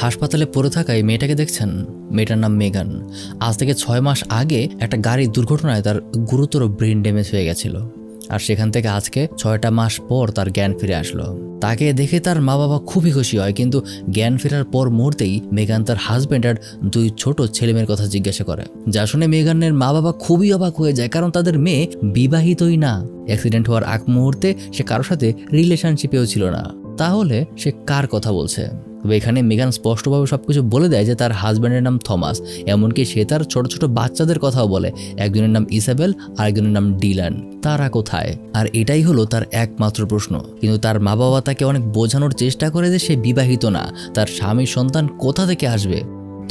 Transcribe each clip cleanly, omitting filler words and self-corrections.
হাসপাতালে পড়ে থাকা এই মেয়েটাকে দেখছেন, মেয়েটার নাম মেগান। আজ থেকে 6 মাস আগে একটা গাড়ির দুর্ঘটনায় তার গুরুতর ব্রেন ড্যামেজ হয়ে গেছিল, আর সেখান থেকে আজকে 6টা মাস পর তার জ্ঞান ফিরে আসলো। তাকে দেখে তার মা বাবা খুবই খুশি হয়, কিন্তু জ্ঞান ফেরার পর মুহূর্তেই মেগান তার হাজব্যান্ড আর 2 ছোট ছেলেমেয়ের কথা জিজ্ঞাসা করে, যা শুনে মেগানের মা বাবা খুবই অবাক হয়ে যায়, কারণ তাদের মেয়ে বিবাহিতই না। অ্যাক্সিডেন্ট হওয়ার আগ মুহূর্তে সে কারোর সাথে রিলেশনশিপেও ছিল না। তাহলে সে কার কথা বলছে? তবে এখানে মেগান স্পষ্টভাবে সবকিছু বলে দেয় যে তার হাজব্যান্ডের নাম থমাস, এমনকি সে তার ছোট ছোট বাচ্চাদের কথাও বলে। একজনের নাম ইসাবেল আর একজনের নাম ডিলান। তারা কোথায়? আর এটাই হলো তার একমাত্র প্রশ্ন। কিন্তু তার মা বাবা তাকে অনেক বোঝানোর চেষ্টা করে যে সে বিবাহিত না, তার স্বামীর সন্তান কোথা থেকে আসবে।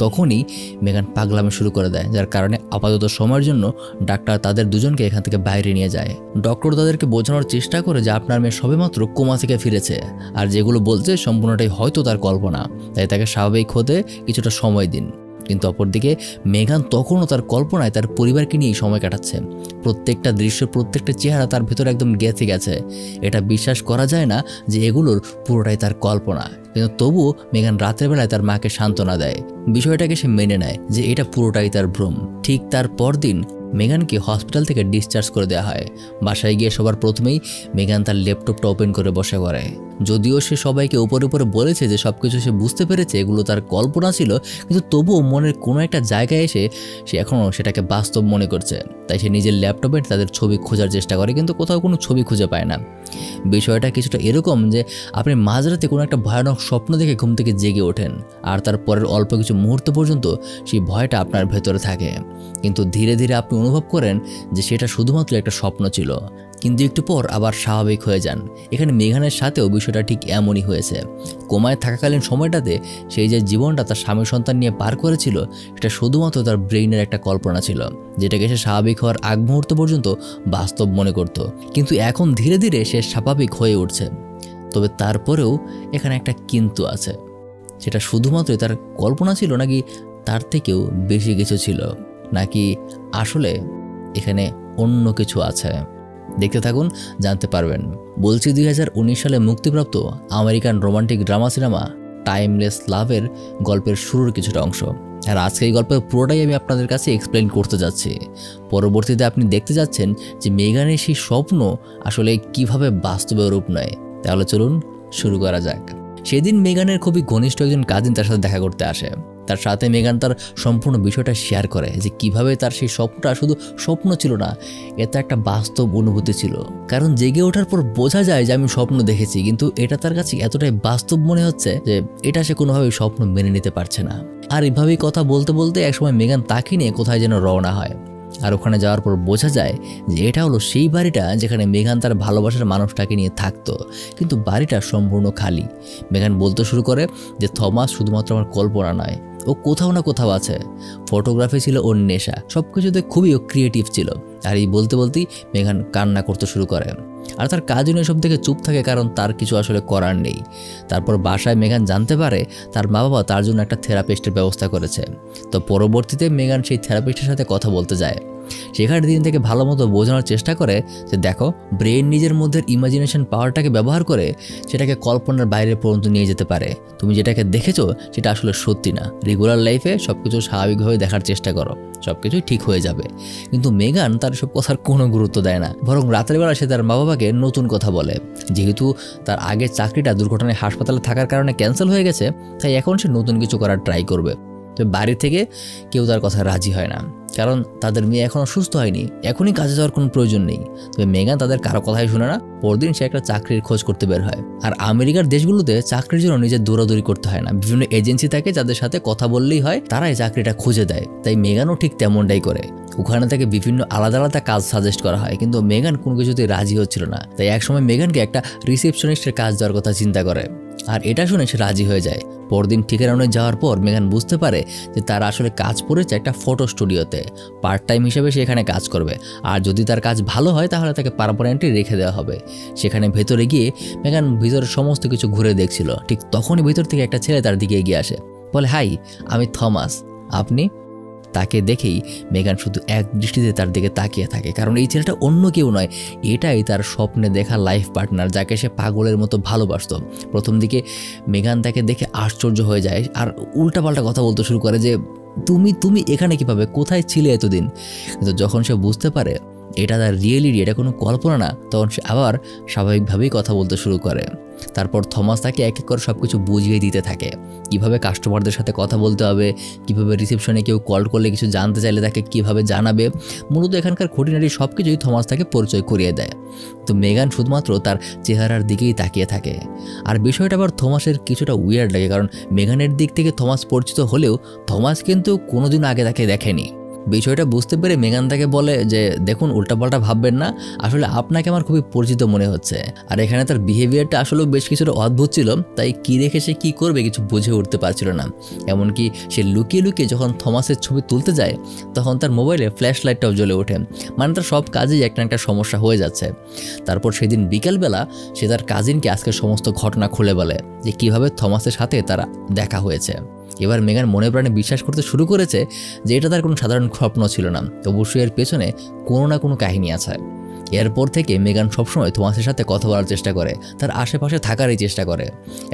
তখনই মেগান পাগলামি শুরু করে দেয়, যার কারণে আপাতত সময়ের জন্য ডাক্তার তাদের দুজনকে এখান থেকে বাইরে নিয়ে যায়। ডক্টর তাদেরকে বোঝানোর চেষ্টা করে যে আপনার মেয়ে সবেমাত্র কোমা থেকে ফিরেছে, আর যেগুলো বলছে সম্পূর্ণটাই হয়তো তার কল্পনা, তাই তাকে স্বাভাবিক হতে কিছুটা সময় দিন। কিন্তু অপরদিকে মেগান তখনও তার কল্পনায় তার পরিবারকে নিয়েই সময় কাটাচ্ছে। প্রত্যেকটা দৃশ্য, প্রত্যেকটা চেহারা তার ভেতরে একদম গেঁথে গেছে। এটা বিশ্বাস করা যায় না যে এগুলোর পুরোটাই তার কল্পনা, কিন্তু তবুও মেগান রাতের বেলায় তার মাকে সান্ত্বনা দেয়। বিষয়টাকে সে মেনে নেয় যে এটা পুরোটাই তার ভ্রম। ঠিক তার পরদিন মেগানকে হসপিটাল থেকে ডিসচার্জ করে দেওয়া হয়। বাসায় গিয়ে সবার প্রথমেই মেগান তার ল্যাপটপটা ওপেন করে বসে পড়ে। যদিও সে সবাইকে উপরে উপরে বলেছে যে সবকিছু সে বুঝতে পেরেছে এগুলো তার কল্পনা ছিল, কিন্তু তবুও মনের কোনো একটা জায়গায় এসে সে এখনও সেটাকে বাস্তব মনে করছে। তাই সে নিজের ল্যাপটপে তাদের ছবি খোঁজার চেষ্টা করে, কিন্তু কোথাও কোনো ছবি খুঁজে পায় না। বিষয়টা কিছুটা এরকম যে আপনি মাঝরাতে কোনো একটা ভয়ানক স্বপ্ন দেখে ঘুম থেকে জেগে ওঠেন, আর তারপরের অল্প কিছু মুহূর্ত পর্যন্ত সেই ভয়টা আপনার ভেতরে থাকে, কিন্তু ধীরে ধীরে আপনি অনুভব করেন যে সেটা শুধুমাত্র একটা স্বপ্ন ছিল। কিন্তু একটু পর আবার স্বাভাবিক হয়ে যান। এখানে মেগানের সাথেও বিষয়টা ঠিক এমনই হয়েছে। কোমায় থাকাকালীন সময়টাতে সেই যে জীবনটা তার স্বামী সন্তান নিয়ে পার করেছিল, সেটা শুধুমাত্র তার ব্রেইনের একটা কল্পনা ছিল, যেটাকে সে স্বাভাবিক হওয়ার আগ মুহূর্ত পর্যন্ত বাস্তব মনে করত। কিন্তু এখন ধীরে ধীরে সে স্বাভাবিক হয়ে উঠছে। তবে তারপরেও এখানে একটা কিন্তু আছে, সেটা শুধুমাত্রই তার কল্পনা ছিল, নাকি তার থেকেও বেশি কিছু ছিল, নাকি আসলে এখানে অন্য কিছু আছে? দেখতে থাকুন, জানতে পারবেন। বলছি 2019 সালে মুক্তিপ্রাপ্ত American romantic drama cinema timeless লাভের গল্পের শুরুর কিছুটা অংশ। আর আজকে এই গল্পের পুরোটাই আমি আপনাদের কাছে এক্সপ্লেন করতে যাচ্ছি। পরবর্তীতে আপনি দেখতে যাচ্ছেন যে মেগানের সেই স্বপ্ন আসলে কিভাবে বাস্তবে রূপ নেয়। তাহলে চলুন শুরু করা যাক। সেদিন মেগানের খুবই ঘনিষ্ঠ একজন কাজিন তার সাথে দেখা করতে আসে। তার সাথে মেগান তার সম্পূর্ণ বিষয়টা শেয়ার করে যে কিভাবে তার সেই স্বপ্নটা শুধু স্বপ্ন ছিল না, এটা একটা বাস্তব অনুভূতি ছিল। কারণ জেগে ওঠার পর বোঝা যায় যে আমি স্বপ্ন দেখেছি, কিন্তু এটা তার কাছে এতটাই বাস্তব মনে হচ্ছে যে এটা সে কোনোভাবেই স্বপ্ন মেনে নিতে পারছে না। আর এভাবেই কথা বলতে বলতে একসময় মেগান তাকে নিয়ে কোথায় যেন রওনা হয়। আর ওখানে যাওয়ার পর বোঝা যায় যে এটা হলো সেই বাড়িটা যেখানে মেগান তার ভালোবাসার মানুষটাকে নিয়ে থাকতো, কিন্তু বাড়িটা সম্পূর্ণ খালি। মেগান বলতে শুরু করে যে থমাস শুধুমাত্র আমার কল্পনা নয়, ও কোথাও না কোথাও আছে। ফটোগ্রাফি ছিল ওর নেশা, সব কিছুতে খুবই ক্রিয়েটিভ ছিল। আর এই বলতে বলতেই মেগান কান্না করতে শুরু করে। আর তার কাজিন এসব দেখে চুপ থাকে, কারণ তার কিছু আসলে করার নেই। তারপর বাসায় মেগান জানতে পারে তার মা বাবা তার জন্য একটা থেরাপিস্টের ব্যবস্থা করেছে। তো পরবর্তীতে মেগান সেই থেরাপিস্টের সাথে কথা বলতে যায়। সেখানে দিন থেকে ভালো মতো বোঝানোর চেষ্টা করে যে দেখো, ব্রেন নিজের মধ্যে ইমাজিনেশন পাওয়ারটাকে ব্যবহার করে সেটাকে কল্পনার বাইরে পর্যন্ত নিয়ে যেতে পারে। তুমি যেটাকে দেখেছো সেটা আসলে সত্যি না। রেগুলার লাইফে সবকিছু স্বাভাবিকভাবে দেখার চেষ্টা করো, সবকিছুই ঠিক হয়ে যাবে। কিন্তু মেগান তার সব কথার কোনো গুরুত্ব দেয় না, বরং রাতের বেলা সে তার মা বাবাকে নতুন কথা বলে। যেহেতু তার আগের চাকরিটা দুর্ঘটনায় হাসপাতালে থাকার কারণে ক্যান্সেল হয়ে গেছে, তাই এখন সে নতুন কিছু করার ট্রাই করবে। তবে বাড়ি থেকে কেউ তার কথা রাজি হয় না, কারণ তাদের মেয়ে এখনও সুস্থ হয়নি, এখনই কাজে যাওয়ার কোনো প্রয়োজন নেই। তবে মেগান তাদের কারো কথাই শুনে না। পরদিন সে একটা চাকরির খোঁজ করতে বের হয়। আর আমেরিকার দেশগুলোতে চাকরির জন্য নিজের দৌড়াদৌড়ি করতে হয় না, বিভিন্ন এজেন্সি থাকে যাদের সাথে কথা বললেই হয়, তারাই চাকরিটা খুঁজে দেয়। তাই মেগানও ঠিক তেমনটাই করে। ওখানে থেকে বিভিন্ন আলাদা আলাদা কাজ সাজেস্ট করা হয়, কিন্তু মেগান কোনো কিছুতেই রাজি হচ্ছিল না। তাই একসময় মেগানকে একটা রিসেপশনিস্টের কাজ দেওয়ার কথা চিন্তা করে, আর এটা শুনে সে রাজি হয়ে যায়। পরদিন ঠিকানা যাওয়ার পর মেগান বুঝতে পারে যে তার আসলে কাজ পড়েছে একটা ফটো স্টুডিওতে। পার্ট টাইম হিসেবে সে এখানে কাজ করবে, আর যদি তার কাজ ভালো হয় তাহলে তাকে পার্মানেন্টলি রেখে দেওয়া হবে। সেখানে ভেতরে গিয়ে মেগান ভিতরের সমস্ত কিছু ঘুরে দেখছিল। ঠিক তখনই ভেতর থেকে একটা ছেলে তার দিকে এগিয়ে আসে, বলে হাই, আমি থমাস, আপনি? তাকে দেখেই মেগান শুধু এক দৃষ্টিতে তার দিকে তাকিয়ে থাকে, কারণ এই ছেলেটা অন্য কেউ নয়, এটাই তার স্বপ্নে দেখা লাইফ পার্টনার, যাকে সে পাগলের মতো ভালোবাসত। প্রথম দিকে মেগান তাকে দেখে আশ্চর্য হয়ে যায় আর উল্টাপাল্টা কথা বলতে শুরু করে যে তুমি এখানে কিভাবে, কোথায় ছিলে এতদিন। কিন্তু যখন সে বুঝতে পারে এটা তার রিয়েলিটি, এটা কোনো কল্পনা না, তখন সে আবার স্বাভাবিকভাবেই কথা বলতে শুরু করে। তারপর থমাস তাকে এক এক করে সব কিছু বুঝিয়ে দিতে থাকে, কীভাবে কাস্টমারদের সাথে কথা বলতে হবে, কীভাবে রিসেপশনে কেউ কল করলে কিছু জানতে চাইলে তাকে কীভাবে জানাবে। মূলত এখানকার খুঁটিনাটি সব কিছুই থমাস তাকে পরিচয় করিয়ে দেয়। তো মেগান শুধুমাত্র তার চেহারার দিকেই তাকিয়ে থাকে। আর বিষয়টা আবার থমাসের কিছুটা উইয়ার্ড লাগে, কারণ মেগানের দিক থেকে থমাস পরিচিত হলেও থমাস কিন্তু কোনোদিন আগে তাকে দেখেনি। বিষয়টা বুঝতে পেরে মেগান তাকে বলে যে দেখুন, উল্টাপাল্টা ভাববেন না, আসলে আপনাকে আমার খুবই পরিচিত মনে হচ্ছে। আর এখানে তার বিহেভিয়ারটা আসলেও বেশ কিছুটা অদ্ভুত ছিল, তাই কী রেখে সে কী করবে কিছু বুঝে উঠতে পারছিল না। এমনকি সে লুকিয়ে লুকিয়ে যখন থমাসের ছবি তুলতে যায় তখন তার মোবাইলে ফ্ল্যাশ লাইটটাও জ্বলে ওঠে, মানে তার সব কাজেই একটা একটা সমস্যা হয়ে যাচ্ছে। তারপর সেদিন বিকেলবেলা সে তার কাজিনকে আজকের সমস্ত ঘটনা খুলে বলে যে কীভাবে থমাসের সাথে তারা দেখা হয়েছে। এবার মেগান মনে প্রাণে বিশ্বাস করতে শুরু করেছে যে এটা তার কোনো সাধারণ স্বপ্ন ছিল না, অবশ্যই এর পেছনে কোনো না কোনো কাহিনী আছে। এরপর থেকে মেগান সবসময় থমাসের সাথে কথা বলার চেষ্টা করে, তার আশেপাশে থাকারই চেষ্টা করে।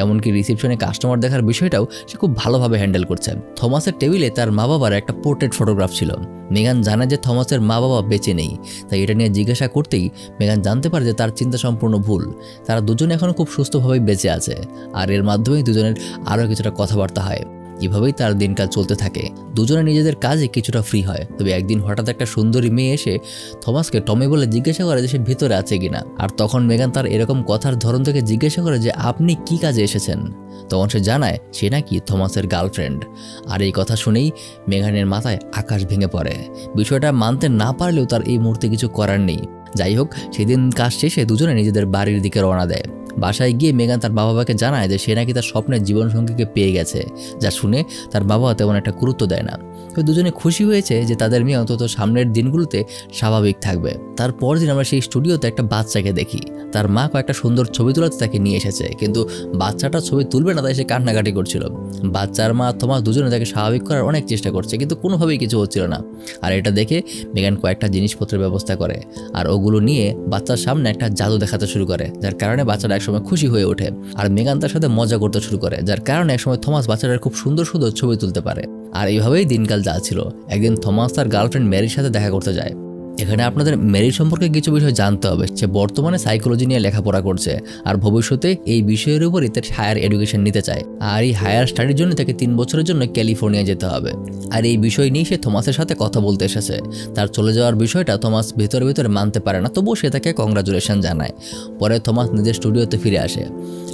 এমনকি রিসেপশনে কাস্টমার দেখার বিষয়টাও সে খুব ভালোভাবে হ্যান্ডেল করছে। থমাসের টেবিলে তার মা বাবার একটা পোর্ট্রেট ফটোগ্রাফ ছিল। মেগান জানে যে থমাসের মা বাবা বেঁচে নেই, তাই এটা নিয়ে জিজ্ঞাসা করতেই মেগান জানতে পারে যে তার চিন্তা সম্পূর্ণ ভুল, তারা দুজনে এখনও খুব সুস্থভাবেই বেঁচে আছে। আর এর মাধ্যমেই দুজনের আরও কিছুটা কথাবার্তা হয়। এভাবেই তার দিনকাল চলতে থাকে, দুজনে নিজেদের কাজে কিছুটা ফ্রি হয়। তবে একদিন হঠাৎ একটা সুন্দরী মেয়ে এসে থমাসকে টমি বলে জিজ্ঞাসা করে যে সে ভিতরে আছে কিনা। আর তখন মেগান তার এরকম কথার ধরন থেকে জিজ্ঞাসা করে যে আপনি কি কাজে এসেছেন। তখন সে জানায় সে নাকি থমাসের গার্লফ্রেন্ড। আর এই কথা শুনেই মেগানের মাথায় আকাশ ভেঙে পড়ে। বিষয়টা মানতে না পারলেও তার এই মুহূর্তে কিছু করার নেই। যাই হোক, সেদিন কাজ শেষে দুজনে নিজেদের বাড়ির দিকে রওনা দেয়। বাসায় গিয়ে মেগান তার বাবাকে জানায় যে সে নাকি তার স্বপ্নের জীবনসঙ্গীকে পেয়ে গেছে, যা শুনে তার বাবা তেমন একটা গুরুত্ব দেয় না। তো দুজনে খুশি হয়েছে যে তাদের মেয়ে অন্তত সামনের দিনগুলোতে স্বাভাবিক থাকবে। তারপর দিন আমরা সেই স্টুডিওতে একটা বাচ্চাকে দেখি, তার মা কয়েকটা সুন্দর ছবি তোলাতে তাকে নিয়ে এসেছে, কিন্তু বাচ্চাটা ছবি তুলবে না তাই সে কান্নাকাটি করছিল। বাচ্চার মা থমাস দুজনে তাকে স্বাভাবিক করার অনেক চেষ্টা করছে, কিন্তু কোনোভাবেই কিছু হচ্ছিল না। আর এটা দেখে মেগান কয়েকটা জিনিসপত্রের ব্যবস্থা করে আর ওগুলো নিয়ে বাচ্চার সামনে একটা জাদু দেখাতে শুরু করে, যার কারণে বাচ্চাটা একসময় খুশি হয়ে ওঠে। আর মেগান তার সাথে মজা করতে শুরু করে, যার কারণে একসময় থমাস বাচ্চাটার খুব সুন্দর সুন্দর ছবি তুলতে পারে। আর এইভাবেই দিনকাল যাচ্ছিল। একদিন থমাস তার গার্লফ্রেন্ড ম্যারির সাথে দেখা করতে যায়। এখানে আপনাদের মেরির সম্পর্কে কিছু বিষয় জানতে হবে। সে বর্তমানে সাইকোলজি নিয়ে লেখাপড়া করছে আর ভবিষ্যতে এই বিষয়ের উপরই তার হায়ার এডুকেশন নিতে চায়। আর এই হায়ার স্টাডির জন্য তাকে 3 বছরের জন্য ক্যালিফোর্নিয়া যেতে হবে। আর এই বিষয় নিয়ে সে থমাসের সাথে কথা বলতে এসেছে। তার চলে যাওয়ার বিষয়টা থমাস ভেতরে ভেতরে মানতে পারে না, তবুও সে তাকে কংগ্রাচুলেশন জানায়। পরে থমাস নিজের স্টুডিওতে ফিরে আসে।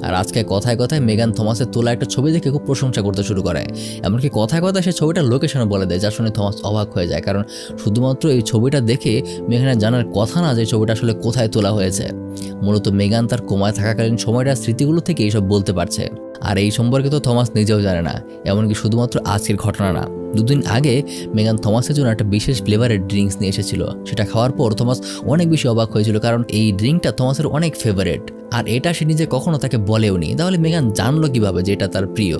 আর আজকে কথায় কথায় মেগান থমাসের তোলা একটা ছবি দেখে খুব প্রশংসা করতে শুরু করে। এমনকি কথায় কথায় সে ছবিটার লোকেশনও বলে দেয়, যা শুনে থমাস অবাক হয়ে যায়, কারণ শুধুমাত্র এই ছবিটা দেখে মেগানের জানার কথা না যে ছবিটা আসলে কোথায় তোলা হয়েছে। মূলত মেগান তার কোমায় থাকাকালীন সময়টার স্মৃতিগুলো থেকে এইসব বলতে পারছে। আর এই সম্পর্কে তো থমাস নিজেও জানে না, এমনকি শুধুমাত্র আজকের ঘটনা না, 2 দিন আগে মেগান থমাসের জন্য একটা বিশেষ ফ্লেভারের ড্রিঙ্কস নিয়ে এসেছিল। সেটা খাওয়ার পর থমাস অনেক বেশি অবাক হয়েছিল, কারণ এই ড্রিঙ্কটা থমাসের অনেক ফেভারিট। আর এটা সে নিজে কখনো তাকে বলেও নি, তাহলে মেগান জানলো কিভাবে যে এটা তার প্রিয়।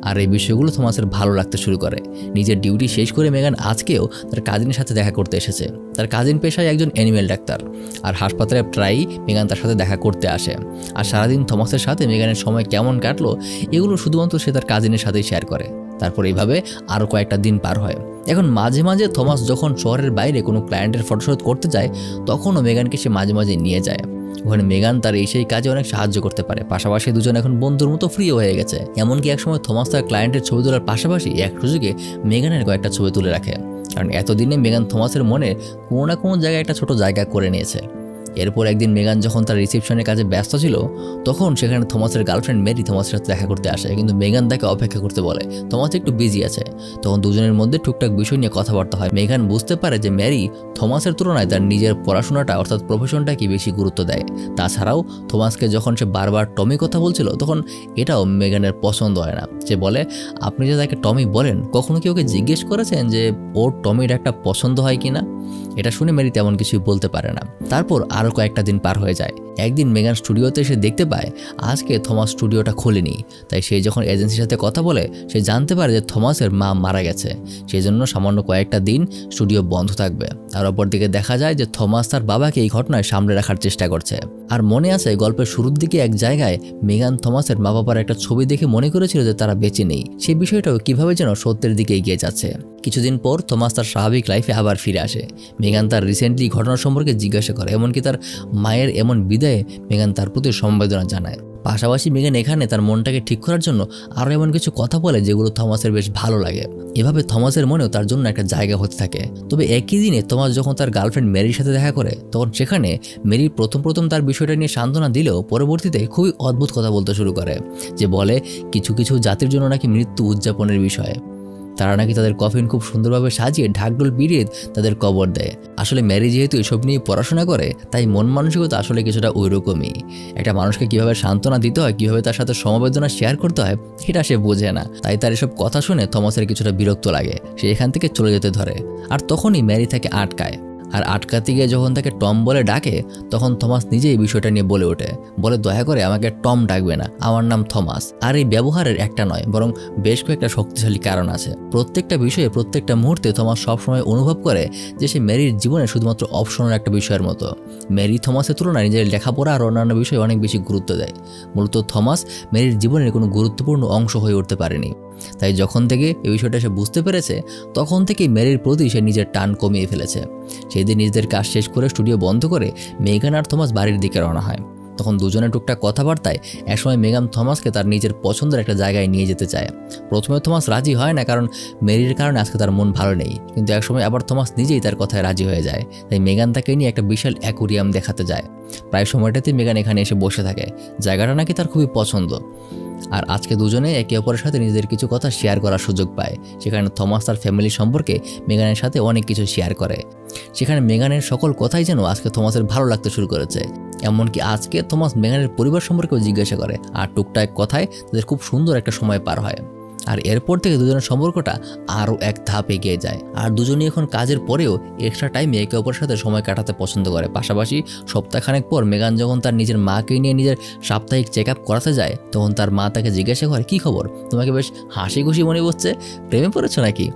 আর এই বিষয়গুলো থমাসের ভালো লাগতে শুরু করে। নিজের ডিউটি শেষ করে মেগান আজকেও তার কাজিনের সাথে দেখা করতে এসেছে। তার কাজিন পেশায় একজন অ্যানিমেল ডাক্তার, আর হাসপাতালে প্রায়ই মেগান তার সাথে দেখা করতে আসে। আর সারাদিন থমাসের সাথে মেগানের সময় কেমন কাটলো এগুলো শুধুমাত্র সে তার কাজিনের সাথেই শেয়ার করে। তারপর এইভাবে আরও কয়েকটা দিন পার হয়। এখন মাঝে মাঝে থমাস যখন শহরের বাইরে কোনো ক্লায়েন্টের ফটোশ্যুট করতে যায় তখনও মেগানকে সে মাঝে মাঝে নিয়ে যায়। ওখানে মেগান তার সেই কাজে অনেক সাহায্য করতে পারে। পাশাপাশি দুজন এখন বন্ধুর মতো ফ্রিও হয়ে গেছে। এমনকি একসময় থমাস তার ক্লায়েন্টের ছবি তোলার পাশাপাশি এক সুযোগে মেগানের কয়েকটা ছবি তুলে রাখে, কারণ এতদিনে মেগান থমাসের মনে কোনো না কোনো জায়গায় একটা ছোট জায়গা করে নিয়েছে। এরপর একদিন মেগান যখন তার রিসেপশনের কাজে ব্যস্ত ছিল তখন সেখানে থমাসের গার্লফ্রেন্ড মেরি থমাসের সাথে দেখা করতে আসে, কিন্তু মেগান তাকে অপেক্ষা করতে বলে। থমাস একটু বিজি আছে। তখন দুজনের মধ্যে টুকটাক বিষয় নিয়ে কথাবার্তা হয়। মেগান বুঝতে পারে যে মেরি থমাসের তুলনায় তার নিজের পড়াশোনাটা অর্থাৎ প্রফেশনটাকে বেশি গুরুত্ব দেয়। তাছাড়াও থমাসকে যখন সে বারবার টমি কথা বলছিল তখন এটাও মেগানের পছন্দ হয় না। সে বলে আপনি যে তাকে টমি বলেন কখনো কি ওকে জিজ্ঞেস করেছেন যে ওর টমির একটা পছন্দ হয় কিনা? এটা শুনে মেরি তেমন কিছুই বলতে পারে না। তারপর আরও কয়েকটা দিন পার হয়ে যায়। একদিন মেগান স্টুডিওতে এসে দেখতে পায় আজকে থমাস স্টুডিওটা খোলেনি। তাই সে যখন এজেন্সির সাথে কথা বলে সে জানতে পারে যে থমাসের মা মারা গেছে, সেই জন্য সামান্য কয়েকটা দিন স্টুডিও বন্ধ থাকবে। আর অপরদিকে দেখা যায় যে থমাস তার বাবাকে এই ঘটনায় সামলে রাখার চেষ্টা করছে। আর মনে আছে গল্পের শুরুর দিকে এক জায়গায় মেগান থমাসের মা বাবার একটা ছবি দেখে মনে করেছিল যে তারা বেঁচে নেই। সেই বিষয়টাও কিভাবে যেন সত্যের দিকে এগিয়ে যাচ্ছে। কিছুদিন পর থমাস তার স্বাভাবিক লাইফে আবার ফিরে আসে। মেগান তার রিসেন্টলি ঘটনা সম্পর্কে জিজ্ঞাসা করে, এমনকি তার মায়ের এমন বিদায়ে মেগান তার প্রতি সমবেদনা জানায়। পাশাপাশি মেগান এখানে তার মনটাকে ঠিক করার জন্য আরও এমন কিছু কথা বলে যেগুলো থমাসের বেশ ভালো লাগে। এভাবে থমাসের মনেও তার জন্য একটা জায়গা হতে থাকে। তবে একই দিনে থমাস যখন তার গার্লফ্রেন্ড মেরির সাথে দেখা করে তখন সেখানে মেরি প্রথম তার বিষয়টা নিয়ে সান্ত্বনা দিলেও পরবর্তীতে খুবই অদ্ভুত কথা বলতে শুরু করে, যে বলে কিছু কিছু জাতির জন্য নাকি মৃত্যু উদযাপনের বিষয়। তারা নাকি তাদের কফিন খুব সুন্দরভাবে সাজিয়ে ঢাকঢোল পিটিয়ে তাদের কবর দেয়। আসলে মেরি যেহেতু এসব নিয়ে পড়াশোনা করে তাই মন মানসিকতা আসলে কিছুটা ওইরকমই। একটা মানুষকে কিভাবে সান্ত্বনা দিতে হয়, কিভাবে তার সাথে সমবেদনা শেয়ার করতে হয় সেটা সে বোঝে না। তাই তার এসব কথা শুনে থমাসের কিছুটা বিরক্ত লাগে, সে এখান থেকে চলে যেতে ধরে। আর তখনই মেরি তাকে আটকায়। আর আটকাতে গিয়ে যখন তাকে টম বলে ডাকে তখন থমাস নিজেই বিষয়টা নিয়ে বলে ওঠে, বলে দয়া করে আমাকে টম ডাকবে না, আমার নাম থমাস। আর এই ব্যবহারের একটা নয় বরং বেশ কয়েকটা শক্তিশালী কারণ আছে। প্রত্যেকটা বিষয়ে প্রত্যেকটা মুহূর্তে থমাস সবসময় অনুভব করে যে সে মেরির জীবনে শুধুমাত্র অপশনের একটা বিষয়ের মতো। মেরি থমাসের তুলনায় নিজের লেখাপড়া আর অন্যান্য বিষয়ে অনেক বেশি গুরুত্ব দেয়। মূলত থমাস মেরির জীবনের কোনো গুরুত্বপূর্ণ অংশ হয়ে উঠতে পারেনি। তাই যখন থেকে এই বিষয়টা সে বুঝতে পেরেছে তখন থেকেই মেরির প্রতি সে নিজের টান কমিয়ে ফেলেছে। সেই দিন নিজেদের কাজ শেষ করে স্টুডিও বন্ধ করে মেগান আর থমাস বাড়ির দিকে রওনা হয়। তখন দুজনে টুকটাক কথাবার্তায় একসময় মেগান থমাসকে তার নিজের পছন্দের একটা জায়গায় নিয়ে যেতে চায়। প্রথমে থমাস রাজি হয় না, কারণ মেরির কারণে আজকে তার মন ভালো নেই। কিন্তু একসময় আবার থমাস নিজেই তার কথায় রাজি হয়ে যায়। তাই মেগান তাকে নিয়ে একটা বিশাল অ্যাকুরিয়াম দেখাতে যায়। প্রায় সময়টাতে মেগান এখানে এসে বসে থাকে। জায়গাটা নাকি তার খুবই পছন্দ। আর আজকে দুজনে একে অপরের সাথে নিজেদের কিছু কথা শেয়ার করার সুযোগ পায়। সেখানে থমাস তার ফ্যামিলি সম্পর্কে মেগানের সাথে অনেক কিছু শেয়ার করে। সেখানে মেগানের সকল কথাই যেন আজকে থমাসের ভালো লাগতে শুরু করেছে। এমনকি আজকে থমাস মেগানের পরিবার সম্পর্কেও জিজ্ঞাসা করে। আর টুকটাক কথায় তাদের খুব সুন্দর একটা সময় পার হয়। আর এরপর থেকে দুজনের সম্পর্কটা আরও এক ধাপ এগিয়ে যায়। আর দুজনেই এখন কাজের পরেও এক্সট্রা টাইমে একে অপরের সাথে সময় কাটাতে পছন্দ করে। পাশাপাশি সপ্তাহখানেক পর মেগান যখন তার নিজের মাকে নিয়ে নিজের সাপ্তাহিক চেক আপ করাতে যায় তখন তার মা তাকে জিজ্ঞাসা করে, কী খবর, তোমাকে বেশ হাসি খুশি মনে হচ্ছে, প্রেমে পড়েছো নাকি?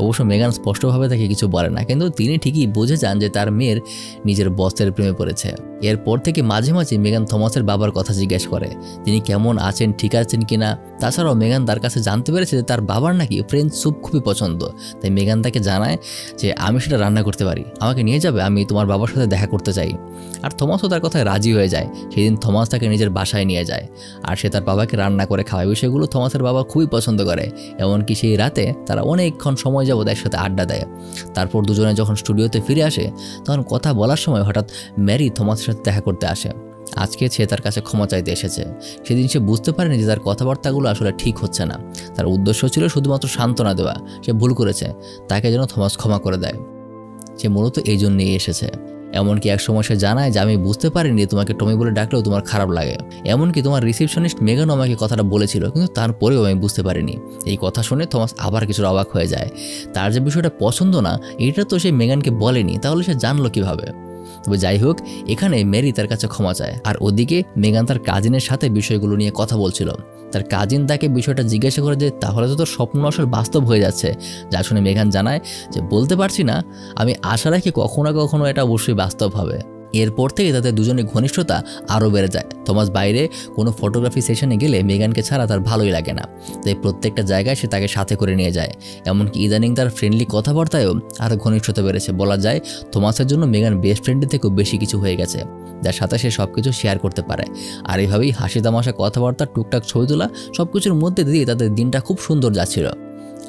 অবশ্য মেগান স্পষ্টভাবে তাকে কিছু বলে না, কিন্তু তিনি ঠিকই বুঝে যান যে তার মেয়ের নিজের বসের প্রেমে পড়েছে। এরপর থেকে মাঝে মাঝে মেগান থমাসের বাবার কথা জিজ্ঞেস করে, তিনি কেমন আছেন, ঠিক আছেন কিনা। তাছাড়াও মেগান তার কাছে জানতে পেরেছে যে তার বাবার নাকি ফ্রেঞ্চ স্যুপ খুবই পছন্দ। তাই মেগান তাকে জানায় যে আমি সেটা রান্না করতে পারি, আমাকে নিয়ে যাবে, আমি তোমার বাবার সাথে দেখা করতে চাই। আর থমাসও তার কথায় রাজি হয়ে যায়। সেদিন থমাস তাকে নিজের বাসায় নিয়ে যায় আর সে তার বাবাকে রান্না করে খাওয়ায়। বিষয়গুলো থমাসের বাবা খুবই পছন্দ করে। এমনকি সেই রাতে তারা অনেকক্ষণ সময় যাবত একসাথে আড্ডা দেয়। তারপর দুজনে যখন স্টুডিওতে ফিরে আসে তখন কথা বলার সময় হঠাৎ মেরি থমাসের সাথে দেখা করতে আসে। আজকে সে তার কাছে ক্ষমা চাইতে এসেছে। সেদিন সে বুঝতে পারেনি যে তার কথাবার্তাগুলো আসলে ঠিক হচ্ছে না। তার উদ্দেশ্য ছিল শুধুমাত্র সান্ত্বনা দেওয়া। সে ভুল করেছে, তাকে যেন থমাস ক্ষমা করে দেয়। সে মূলত এই জন্যই এসেছে। এমনকি এক সময় সে জানায় যে আমি বুঝতে পারিনি তোমাকে টমি বলে ডাকলেও তোমার খারাপ লাগে। এমনকি তোমার রিসেপশনিস্ট মেগানও আমাকে কথাটা বলেছিল, কিন্তু তারপরেও আমি বুঝতে পারিনি। এই কথা শুনে থমাস আবার কিছুটা অবাক হয়ে যায়। তার যে বিষয়টা পছন্দ না এটা তো সে মেগানকে বলেনি, তাহলে সে জানলো কিভাবে? তবে যাই হোক, এখানে মেরি তার কাছে ক্ষমা চায়। আর ওদিকে মেগান তার কাজিনের সাথে বিষয়গুলো নিয়ে কথা বলছিল। তার কাজিন তাকে বিষয়টা জিজ্ঞাসা করে যে তাহলে তো তোর স্বপ্ন আসলে বাস্তব হয়ে যাচ্ছে। যা শুনে মেগান জানায় যে বলতে পারছি না, আমি আশা রাখি কখনো না কখনো এটা অবশ্যই বাস্তব হবে। এরপর থেকে তাদের দুজনের ঘনিষ্ঠতা আরও বেড়ে যায়। থমাস বাইরে কোনো ফটোগ্রাফি সেশনে গেলে মেগানকে ছাড়া তার ভালোই লাগে না। তাই প্রত্যেকটা জায়গায় সে তাকে সাথে করে নিয়ে যায়। এমনকি ইদানিং তার ফ্রেন্ডলি কথাবার্তায়ও আরও ঘনিষ্ঠতা বেড়েছে। বলা যায় থমাসের জন্য মেগান বেস্ট ফ্রেন্ডের থেকেও বেশি কিছু হয়ে গেছে, যার সাথে সে সব কিছু শেয়ার করতে পারে। আর এইভাবেই হাসি তামাশা কথাবার্তা, টুকটাক ছবি তোলা, সব কিছুর মধ্যে দিয়ে তাদের দিনটা খুব সুন্দর যাচ্ছিল।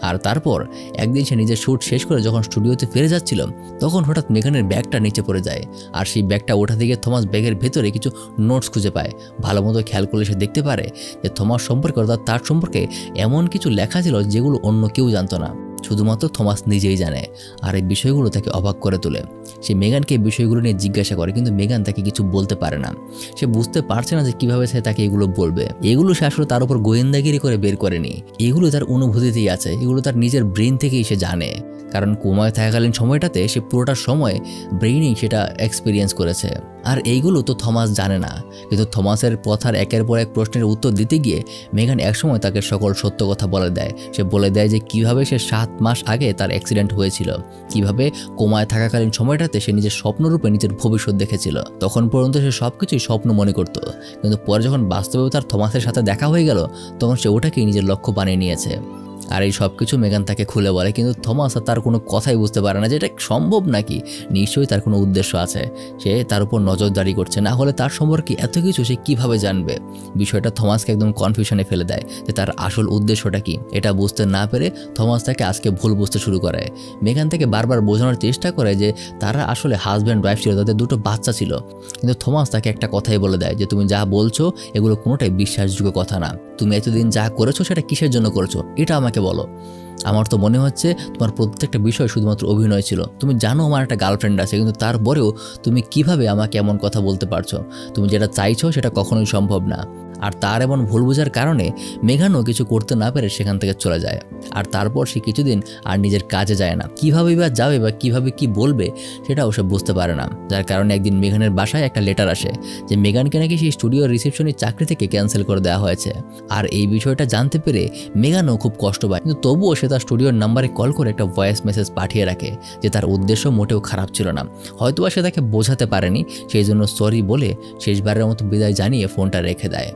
আর তারপর একদিন সে নিজের শ্যুট শেষ করে যখন স্টুডিওতে ফিরে যাচ্ছিল তখন হঠাৎ মেগানের ব্যাগটা নিচে পড়ে যায়। আর সেই ব্যাগটা ওঠা থেকে থমাস ব্যাগের ভেতরে কিছু নোটস খুঁজে পায়। ভালো মতো খেয়াল করলে সে দেখতে পারে যে থমাস সম্পর্কে অর্থাৎ তার সম্পর্কে এমন কিছু লেখা ছিল যেগুলো অন্য কেউ জানতো না, শুধুমাত্র থমাস নিজেই জানে। আর এই বিষয়গুলো তাকে অবাক করে তোলে। সে মেগানকে এই বিষয়গুলো নিয়ে জিজ্ঞাসা করে, কিন্তু মেগান তাকে কিছু বলতে পারে না। সে বুঝতে পারছে না যে কিভাবে সে তাকে এগুলো বলবে। এগুলো সে আসলে তার উপর গোয়েন্দাগিরি করে বের করেনি, এগুলো তার অনুভূতিতেই আছে, এগুলো তার নিজের ব্রেন থেকেই সে জানে। কারণ কোমায় থাকাকালীন সময়টাতে সে পুরোটা সময় ব্রেইনেই সেটা এক্সপিরিয়েন্স করেছে। আর এইগুলো তো থমাস জানে না, কিন্তু থমাসের কথার একের পর এক প্রশ্নের উত্তর দিতে গিয়ে মেগান একসময় তাকে সকল সত্য কথা বলে দেয়। সে বলে দেয় যে কিভাবে সে 7 মাস আগে তার অ্যাক্সিডেন্ট হয়েছিল, কিভাবে কোমায় থাকাকালীন সময়টাতে সে নিজের স্বপ্নরূপে নিজের ভবিষ্যৎ দেখেছিল। তখন পর্যন্ত সে সবকিছুই স্বপ্ন মনে করত, কিন্তু পরে যখন বাস্তবে তার থমাসের সাথে দেখা হয়ে গেল তখন সে ওটাকেই নিজের লক্ষ্য বানিয়ে নিয়েছে। আর এই সব কিছু মেগান তাকে খুলে বলে, কিন্তু থমাস তার কোনো কথাই বুঝতে পারে না যে এটা সম্ভব নাকি। নিশ্চয়ই তার কোনো উদ্দেশ্য আছে, সে তার উপর নজরদারি করছে, না হলে তার সম্পর্কে এত কিছু সে কীভাবে জানবে। বিষয়টা থমাসকে একদম কনফিউশনে ফেলে দেয় যে তার আসল উদ্দেশ্যটা কি। এটা বুঝতে না পেরে থমাস তাকে আজকে ভুল বুঝতে শুরু করে। মেগান থেকে বারবার বোঝানোর চেষ্টা করে যে তারা আসলে হাজব্যান্ড ওয়াইফ ছিল, তাদের 2টো বাচ্চা ছিল, কিন্তু থমাস তাকে একটা কথাই বলে দেয় যে তুমি যা বলছো এগুলো কোনোটাই বিশ্বাসযোগ্য কথা না। তুমি এতদিন যা করেছো সেটা কিসের জন্য করেছো এটা আমাকে বলো। আমার তো মনে হচ্ছে তোমার প্রত্যেকটা বিষয় শুধুমাত্র অভিনয় ছিল। তুমি জানো আমার একটা গার্লফ্রেন্ড আছে, কিন্তু তারপরেও তুমি কিভাবে আমাকে এমন কথা বলতে পারছো? তুমি যেটা চাইছো সেটা কখনোই সম্ভব না। আর তার এমন ভুল বোঝার কারণে মেগানও কিছু করতে না পেরে সেখান থেকে চলে যায়। আর তারপর সে কিছুদিন আর নিজের কাজে যায় না। কীভাবেই বা যাবে বা কীভাবে কি বলবে সেটাও সে বুঝতে পারে না। যার কারণে একদিন মেগানের বাসায় একটা লেটার আসে যে মেগানকে নাকি সেই স্টুডিওর রিসেপশনের চাকরি থেকে ক্যান্সেল করে দেওয়া হয়েছে। আর এই বিষয়টা জানতে পেরে মেগানও খুব কষ্ট পায়, কিন্তু তবুও সে তার স্টুডিওর নাম্বারে কল করে একটা ভয়েস মেসেজ পাঠিয়ে রাখে যে তার উদ্দেশ্য মোটেও খারাপ ছিল না। হয়তোবা সে তাকে বোঝাতে পারেনি, সেই জন্য সরি বলে শেষবারের মতো বিদায় জানিয়ে ফোনটা রেখে দেয়।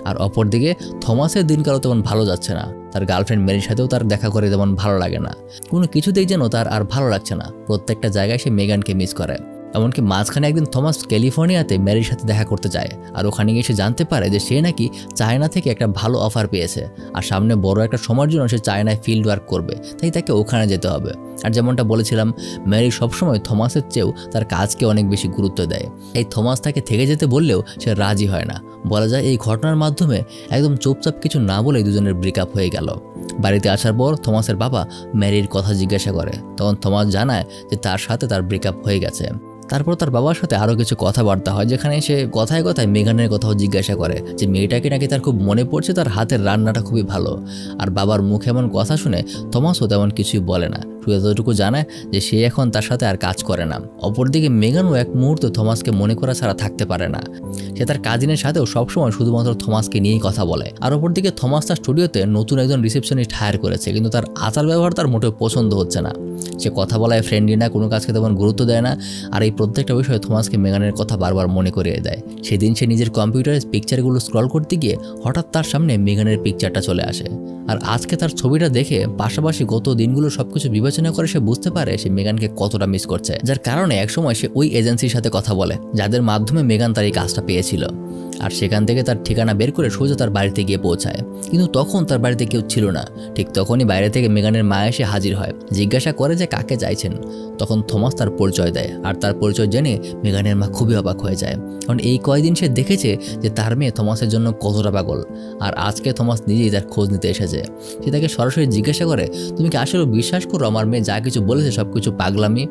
আর অপরদিকে থমাসের দিনকালও তেমন ভালো যাচ্ছে না। তার গার্লফ্রেন্ড মেরির সাথেও তার দেখা করে তেমন ভালো লাগে না। কোনো কিছুতেই যেন তার আর ভালো লাগছে না। প্রত্যেকটা জায়গায় সে মেগানকে মিস করে। এমনকি মাঝখানে একদিন থমাস ক্যালিফোর্নিয়াতে মেরির সাথে দেখা করতে যায়, আর ওখানে গিয়ে সে জানতে পারে যে সে নাকি চায়না থেকে একটা ভালো অফার পেয়েছে, আর সামনে বড় একটা সময়ের জন্য সে চায়নায় ফিল্ড ওয়ার্ক করবে, তাই তাকে ওখানে যেতে হবে। আর যেমনটা বলেছিলাম, মেরি সবসময় থমাসের চেয়েও তার কাজকে অনেক বেশি গুরুত্ব দেয়। এই থমাস তাকে থেকে যেতে বললেও সে রাজি হয় না। বলা যায় এই ঘটনার মাধ্যমে একদম চুপচাপ কিছু না বলেই দুজনের ব্রেকআপ হয়ে গেল। বাড়িতে আসার পর থমাসের বাবা মেরির কথা জিজ্ঞাসা করে, তখন থমাস জানায় যে তার সাথে তার ব্রেকআপ হয়ে গেছে। তারপর তার বাবার সাথে আরও কিছু কথাবার্তা হয়, যেখানে সে কথায় কথায় মেগানের কথাও জিজ্ঞাসা করে যে মেয়েটাকে নাকি তার খুব মনে পড়ছে, তার হাতের রান্নাটা খুবই ভালো। আর বাবার মুখে এমন কথা শুনে থমাসও তেমন কিছুই বলে না, শুধু এতটুকু জানায় যে সে এখন তার সাথে আর কাজ করে না। অপরদিকে মেগানও এক মুহূর্ত থমাসকে মনে করা ছাড়া থাকতে পারে না। সে তার কাজিনের সাথেও সবসময় শুধুমাত্র থমাসকে নিয়েই কথা বলে। আর অপরদিকে থমাস তার স্টুডিওতে নতুন একজন রিসেপশনিস্ট হায়ার করেছে, কিন্তু তার আচার ব্যবহার তার মোটেও পছন্দ হচ্ছে না। সে কথা বলায় ফ্রেন্ডলি না, কোনো কাজকে তেমন গুরুত্ব দেয় না। আর এই প্রত্যেকটা বিষয়ে থমাসকে মেগানের কথা বারবার মনে করিয়ে দেয়। সেদিন সে নিজের কম্পিউটারের পিকচারগুলো স্ক্রল করতে গিয়ে হঠাৎ তার সামনে মেগানের পিকচারটা চলে আসে। আর আজকে তার ছবিটা দেখে পাশাপাশি গত দিনগুলো সবকিছু বিবেচনা করে সে বুঝতে পারে সে মেগানকে কতটা মিস করছে। যার কারণে একসময় সে ওই এজেন্সির সাথে কথা বলে যাদের মাধ্যমে মেগান তার এই কাজটা পেয়েছিল। আর সেখান থেকে তার ঠিকানা বের করে সোজা তার বাড়িতে গিয়ে পৌঁছায়। কিন্তু তখন তার বাড়িতে কেউ ছিল না। ঠিক তখনই বাইরে থেকে মেগানের মা এসে হাজির হয়, জিজ্ঞাসা করে যে কাকে চাইছেন। তখন থমাস তার পরিচয় দেয়, আর তার পরিচয় জেনে মেগানের মা খুবই অবাক হয়ে যায়, কারণ এই কয়দিন সে দেখেছে যে তার মেয়ে থমাসের জন্য কতটা পাগল। আর আজকে থমাস নিজেই তার খোঁজ নিতে এসেছে। সে তাকে সরাসরি জিজ্ঞাসা করে, তুমি কি আসলে বিশ্বাস করো আমার মেয়ে যা কিছু বলেছে সব কিছু পাগলামি,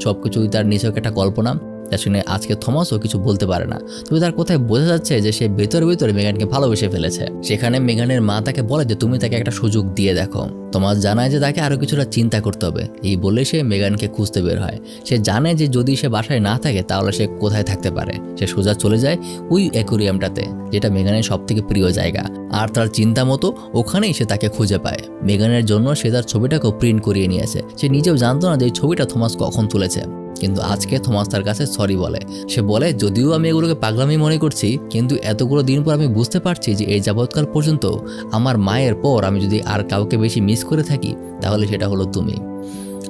সব কিছুই তার নিছক একটা কল্পনা? তা শুনে আজকে থমাসও কিছু বলতে পারে না, তবে তার কথায় বোঝা যাচ্ছে যে সে ভেতরে মেগানকে ভালোবেসে ফেলেছে। সেখানে মেগানের মা তাকে বলে যে তুমি তাকে একটা সুযোগ দিয়ে দেখো। থমাস জানায় যে তাকে আরও কিছুটা চিন্তা করতে হবে। এই বলে সে মেগানকে খুঁজতে বের হয়। সে জানে যে যদি সে বাসায় না থাকে তাহলে সে কোথায় থাকতে পারে। সে সোজা চলে যায় ওই অ্যাকুরিয়ামটাতে, যেটা মেগানের সবথেকে প্রিয় জায়গা। আর তার চিন্তা মতো ওখানেই সে তাকে খুঁজে পায়। মেগানের জন্য সে তার ছবিটাকেও প্রিন্ট করিয়ে নিয়েছে। সে নিজেও জানতো না যে এই ছবিটা থমাস কখন তুলেছে। কিন্তু আজকে থমাস তার কাছে সরি বলে। সে বলে, যদিও আমি এগুলোকে পাগলামি মনে করছি, কিন্তু এতগুলো দিন পর আমি বুঝতে পারছি যে এই যাবৎকাল পর্যন্ত আমার মায়ের পর আমি যদি আর কাউকে বেশি মিস করে থাকি তাহলে সেটা হলো তুমি।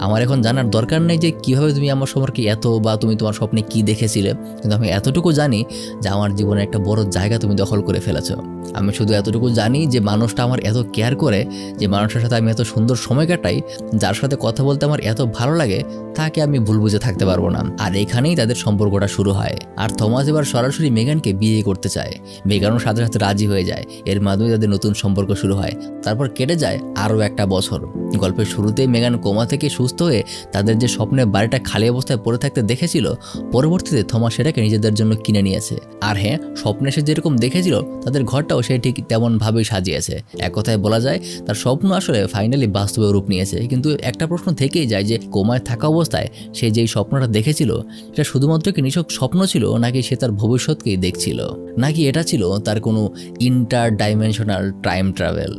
আমার এখন জানার দরকার নেই যে কীভাবে তুমি আমার সম্পর্কে এত, বা তুমি তোমার স্বপ্নে কি দেখেছিলে, কিন্তু আমি এতটুকু জানি যে আমার জীবনে একটা বড় জায়গা তুমি দখল করে ফেলেছো। আমি শুধু এতটুকু জানি যে মানুষটা আমার এত কেয়ার করে, যে মানুষটার সাথে আমি এত সুন্দর সময় কাটাই, যার সাথে কথা বলতে আমার এত ভালো লাগে, তাকে আমি ভুল বুঝে থাকতে পারবো না। আর এখানেই তাদের সম্পর্কটা শুরু হয়। আর থমাস এবার সরাসরি মেগানকে বিয়ে করতে চায়। মেগানও সাথে সাথে রাজি হয়ে যায়। এর মাধ্যমে তাদের নতুন সম্পর্ক শুরু হয়। তারপর কেটে যায় আরও একটা বছর। গল্পের শুরুতেই মেগান কোমা থেকে সুস্থ হয়ে তাদের যে স্বপ্নের বাড়িটা খালি অবস্থায় পড়ে থাকতে দেখেছিল, পরবর্তীতে থমাস সেটাকে নিজেদের জন্য কিনে নিয়েছে। আর হ্যাঁ, স্বপ্নে সে যেরকম দেখেছিল তাদের ঘরটাও সে ঠিক তেমনভাবেই সাজিয়েছে। এক কথায় বলা যায় তার স্বপ্ন আসলে ফাইনালি বাস্তবে রূপ নিয়েছে। কিন্তু একটা প্রশ্ন থেকেই যায় যে কোমায় থাকা অবস্থায় সে যেই স্বপ্নটা দেখেছিল সেটা শুধুমাত্র কি নিছক স্বপ্ন ছিল, নাকি সে তার ভবিষ্যৎকেই দেখছিল, নাকি এটা ছিল তার কোনো ইন্টার ডাইমেনশনাল টাইম ট্রাভেল,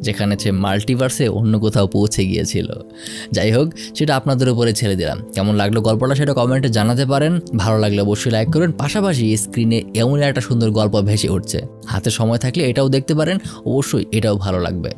যেখানে সে মাল্টিভার্সে অন্য কোথাও পৌঁছে গিয়েছিল। যাই হোক, সেটা আপনাদের উপরে ছেড়ে দিলাম। কেমন লাগলো গল্পটা সেটা কমেন্টে জানাতে পারেন। ভালো লাগলে অবশ্যই লাইক করবেন। পাশাপাশি স্ক্রিনে এমন একটা সুন্দর গল্প ভেসে উঠছে, হাতে সময় থাকলে এটাও দেখতে পারেন, অবশ্যই এটাও ভালো লাগবে।